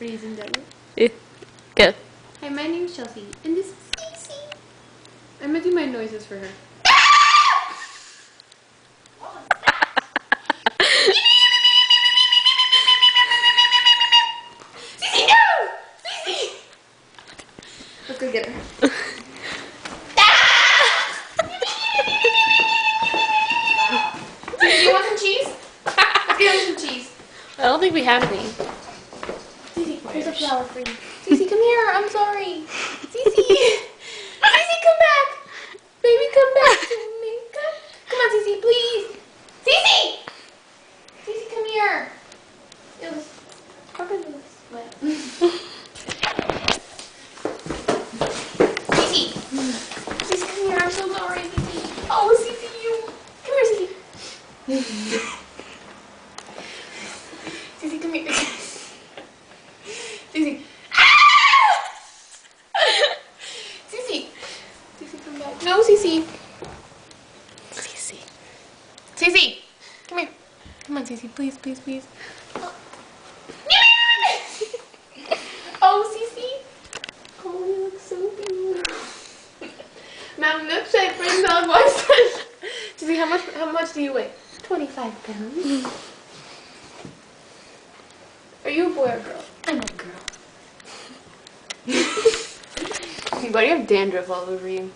Ladies and gentlemen. Yeah. Good. Hi, my name's Chelsea, and this is Cece. I'm gonna do my noises for her. Cece, no! Cece! Let's go get her. Cece, do you want some cheese? Let's get her some cheese. I don't think we have any. Cece, here's a flower for you. Cece, come here. I'm sorry. Cece. Cece, come back. Baby, come back to me. Come on, Cece, please. Cece! Cece, come here. It was probably wet. Cece. Cece, come here. I'm so sorry, Cece. Oh, Cece, you. Come here, Cece. Cece, come here. Cece. Ah! Cece. Cece, come back. No, Cece. Cece. Cece. Come here. Come on, Cece. Please, please, please. Oh, Cece. Oh, you look so beautiful. Now, milkshake brings on boyfriend. Cece, how much do you weigh? 25 pounds. Are you a boy or a girl? I'm a girl. Why do you have dandruff all over you?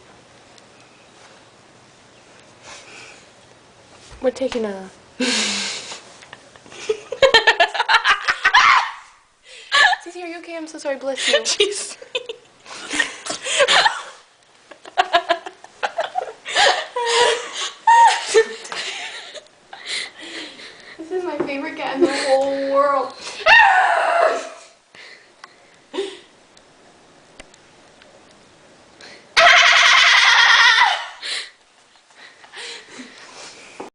We're taking a... Cece, are you okay? I'm so sorry. Bless you. Jeez.